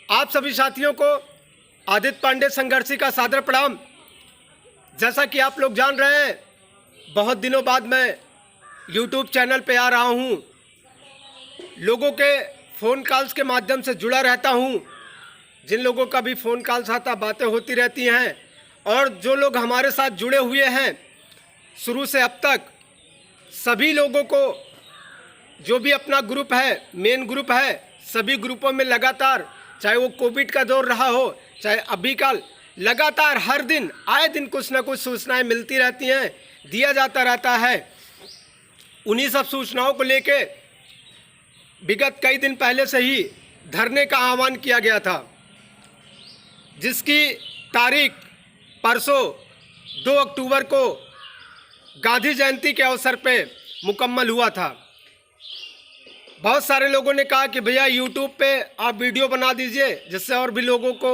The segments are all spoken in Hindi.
आप सभी साथियों को आदित्य पांडे संघर्षी का सादर प्रणाम। जैसा कि आप लोग जान रहे हैं, बहुत दिनों बाद मैं YouTube चैनल पे आ रहा हूँ। लोगों के फ़ोन कॉल्स के माध्यम से जुड़ा रहता हूँ। जिन लोगों का भी फ़ोन कॉल्स आता, बातें होती रहती हैं। और जो लोग हमारे साथ जुड़े हुए हैं शुरू से अब तक, सभी लोगों को, जो भी अपना ग्रुप है, मेन ग्रुप है, सभी ग्रुपों में लगातार, चाहे वो कोविड का दौर रहा हो, चाहे अभी का, लगातार हर दिन आए दिन कुछ ना कुछ सूचनाएं मिलती रहती हैं, दिया जाता रहता है। उन्हीं सब सूचनाओं को लेके विगत कई दिन पहले से ही धरने का आह्वान किया गया था, जिसकी तारीख परसों 2 अक्टूबर को गांधी जयंती के अवसर पे मुकम्मल हुआ था। बहुत सारे लोगों ने कहा कि भैया YouTube पे आप वीडियो बना दीजिए, जिससे और भी लोगों को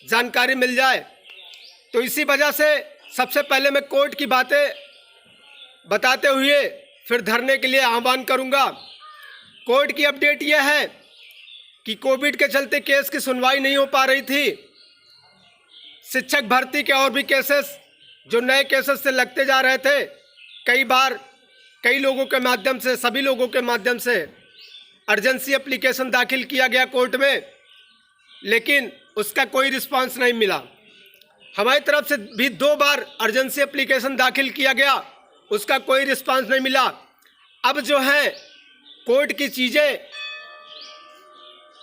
जानकारी मिल जाए। तो इसी वजह से सबसे पहले मैं कोर्ट की बातें बताते हुए फिर धरने के लिए आह्वान करूंगा। कोर्ट की अपडेट यह है कि कोविड के चलते केस की सुनवाई नहीं हो पा रही थी। शिक्षक भर्ती के और भी केसेस जो नए केसेस से लगते जा रहे थे, कई बार कई लोगों के माध्यम से, सभी लोगों के माध्यम से अर्जेंसी एप्लीकेशन दाखिल किया गया कोर्ट में, लेकिन उसका कोई रिस्पांस नहीं मिला। हमारी तरफ से भी 2 बार अर्जेंसी एप्लीकेशन दाखिल किया गया, उसका कोई रिस्पांस नहीं मिला। अब जो है कोर्ट की चीज़ें,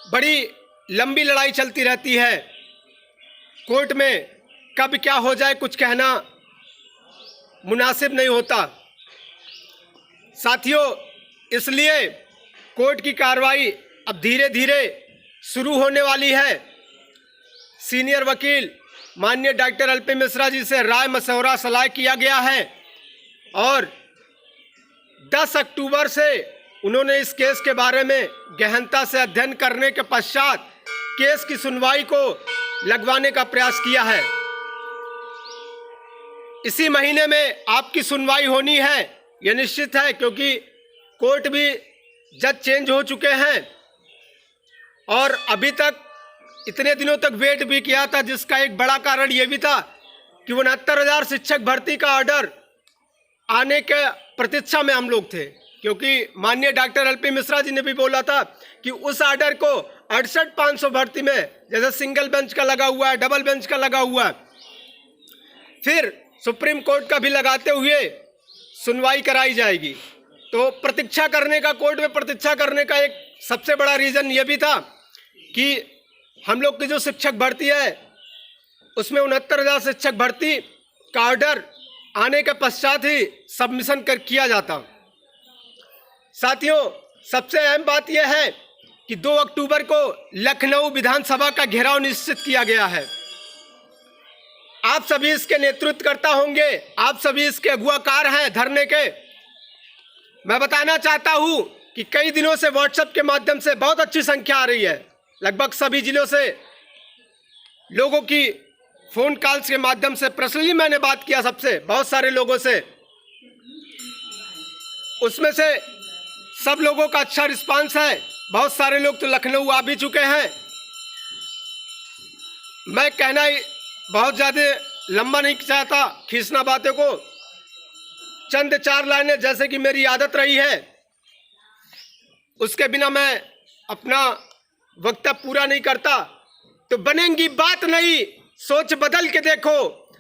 बड़ी लंबी लड़ाई चलती रहती है। कोर्ट में कब क्या हो जाए कुछ कहना मुनासिब नहीं होता साथियों। इसलिए कोर्ट की कार्रवाई अब धीरे धीरे शुरू होने वाली है। सीनियर वकील माननीय डॉक्टर एल.पी. मिश्रा जी से राय मशवरा सलाह किया गया है और 10 अक्टूबर से उन्होंने इस केस के बारे में गहनता से अध्ययन करने के पश्चात केस की सुनवाई को लगवाने का प्रयास किया है। इसी महीने में आपकी सुनवाई होनी है, यह निश्चित है, क्योंकि कोर्ट भी जज चेंज हो चुके हैं और अभी तक इतने दिनों तक वेट भी किया था, जिसका एक बड़ा कारण यह भी था कि 69,000 शिक्षक भर्ती का ऑर्डर आने के प्रतीक्षा में हम लोग थे, क्योंकि माननीय डॉक्टर एल.पी. मिश्रा जी ने भी बोला था कि उस ऑर्डर को 68,500 भर्ती में, जैसे सिंगल बेंच का लगा हुआ है, डबल बेंच का लगा हुआ है, फिर सुप्रीम कोर्ट का भी लगाते हुए सुनवाई कराई जाएगी। तो प्रतीक्षा करने का, कोर्ट में प्रतीक्षा करने का एक सबसे बड़ा रीज़न ये भी था कि हम लोग की जो शिक्षक भर्ती है उसमें 69,000 शिक्षक भर्ती का ऑर्डर आने के पश्चात ही सबमिशन किया जाता। साथियों, सबसे अहम बात यह है कि 2 अक्टूबर को लखनऊ विधानसभा का घेराव निश्चित किया गया है। आप सभी इसके नेतृत्वकर्ता होंगे, आप सभी इसके अगुवाकार हैं धरने के। मैं बताना चाहता हूं कि कई दिनों से व्हाट्सएप के माध्यम से बहुत अच्छी संख्या आ रही है। लगभग सभी जिलों से लोगों की फ़ोन कॉल्स के माध्यम से पर्सनली मैंने बात किया सबसे, बहुत सारे लोगों से। उसमें से सब लोगों का अच्छा रिस्पांस है। बहुत सारे लोग तो लखनऊ आ भी चुके हैं। मैं कहना ही बहुत ज़्यादा लंबा नहीं चाहता, खींचना बातें को। चंद 4 लाइनें, जैसे कि मेरी आदत रही है, उसके बिना मैं अपना वक्तव्य पूरा नहीं करता। तो बनेंगी बात नहीं, सोच बदल के देखो।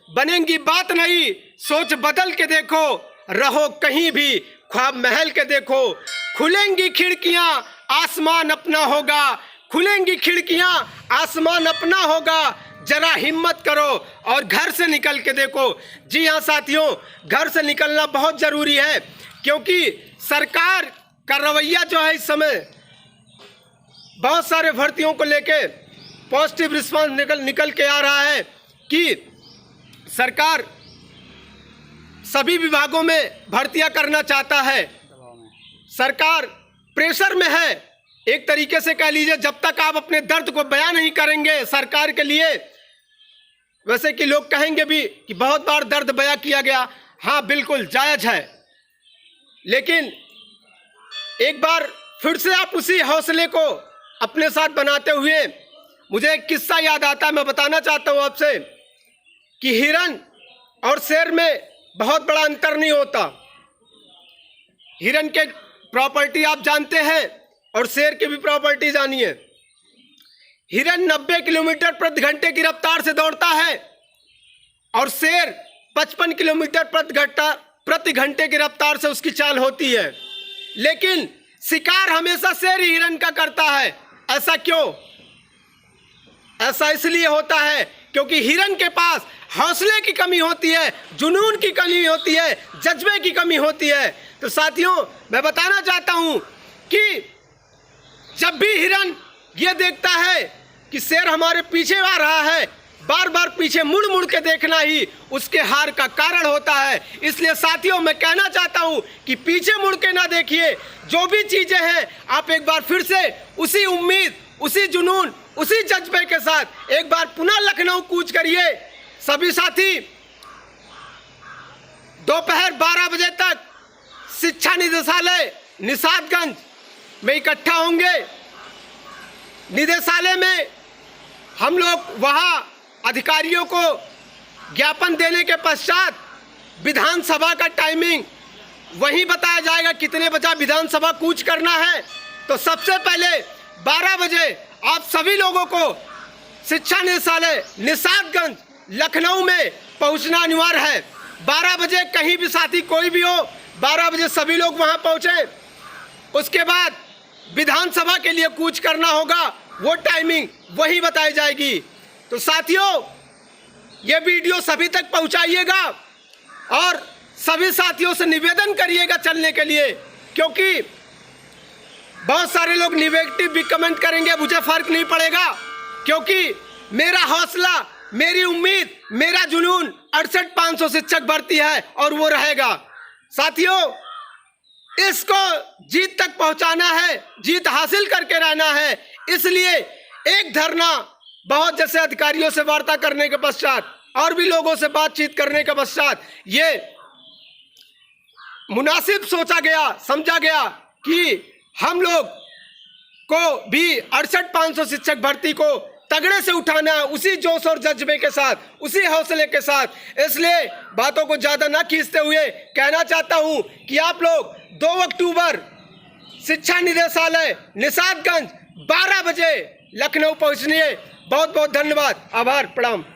बनेंगी बात नहीं, सोच बदल के देखो। रहो कहीं भी, ख्वाब महल के देखो। खुलेंगी खिड़कियां, आसमान अपना होगा। खुलेंगी खिड़कियां, आसमान अपना होगा। जरा हिम्मत करो और घर से निकल के देखो। जी हाँ साथियों, घर से निकलना बहुत ज़रूरी है, क्योंकि सरकार का रवैया जो है इस समय बहुत सारे भर्तियों को लेके पॉजिटिव रिस्पांस निकल के आ रहा है कि सरकार सभी विभागों में भर्तियां करना चाहता है। सरकार प्रेशर में है, एक तरीके से कह लीजिए। जब तक आप अपने दर्द को बयां नहीं करेंगे सरकार के लिए, वैसे कि लोग कहेंगे भी कि बहुत बार दर्द बयां किया गया, हाँ बिल्कुल जायज़ है, लेकिन एक बार फिर से आप उसी हौसले को अपने साथ बनाते हुए मुझे एक किस्सा याद आता है, मैं बताना चाहता हूँ आपसे कि हिरन और शेर में बहुत बड़ा अंतर नहीं होता। हिरन के प्रॉपर्टी आप जानते हैं और शेर की भी प्रॉपर्टी जानिए। हिरन 90 किलोमीटर प्रति घंटे की रफ्तार से दौड़ता है और शेर 55 किलोमीटर प्रति घंटे की रफ्तार से उसकी चाल होती है। लेकिन शिकार हमेशा शेर ही हिरन का करता है। ऐसा क्यों? ऐसा इसलिए होता है क्योंकि हिरन के पास हौसले की कमी होती है, जुनून की कमी होती है, जज्बे की कमी होती है। तो साथियों, मैं बताना चाहता हूं कि जब भी हिरन ये देखता है कि शेर हमारे पीछे आ रहा है, बार बार पीछे मुड़ मुड़ के देखना ही उसके हार का कारण होता है। इसलिए साथियों, मैं कहना चाहता हूं कि पीछे मुड़ के ना देखिए। जो भी चीजें हैं, आप एक बार फिर से उसी उम्मीद, उसी जुनून, उसी जज्बे के साथ एक बार पुनः लखनऊ कूच करिए। सभी साथी दोपहर 12 बजे तक शिक्षा निदेशालय निषादगंज में इकट्ठा होंगे। निदेशालय में हम लोग वहां अधिकारियों को ज्ञापन देने के पश्चात विधानसभा का टाइमिंग वहीं बताया जाएगा, कितने बजे विधानसभा कूच करना है। तो सबसे पहले 12 बजे आप सभी लोगों को शिक्षा निदेशालय निषादगंज लखनऊ में पहुंचना अनिवार्य है। 12 बजे कहीं भी साथी कोई भी हो, 12 बजे सभी लोग वहां पहुंचे। उसके बाद विधानसभा के लिए कूच करना होगा, वो टाइमिंग वही बताई जाएगी। तो साथियों, ये वीडियो सभी तक पहुंचाइएगा और सभी साथियों से निवेदन करिएगा चलने के लिए, क्योंकि बहुत सारे लोग निगेटिव भी कमेंट करेंगे, मुझे फर्क नहीं पड़ेगा, क्योंकि मेरा हौसला, मेरी उम्मीद, मेरा जुनून 68,500 शिक्षक भर्ती है और वो रहेगा। साथियों, इसको जीत तक पहुंचाना है, जीत हासिल करके रहना है। इसलिए एक धरना, बहुत जैसे अधिकारियों से वार्ता करने के पश्चात और भी लोगों से बातचीत करने के पश्चात ये मुनासिब सोचा गया, समझा गया कि हम लोग को भी 68,500 शिक्षक भर्ती को तगड़े से उठाना है, उसी जोश और जज्बे के साथ, उसी हौसले के साथ। इसलिए बातों को ज़्यादा ना खींचते हुए कहना चाहता हूं कि आप लोग 2 अक्टूबर शिक्षा निदेशालय निषादगंज 12 बजे लखनऊ पहुंचनिए। बहुत बहुत धन्यवाद, आभार, प्रणाम।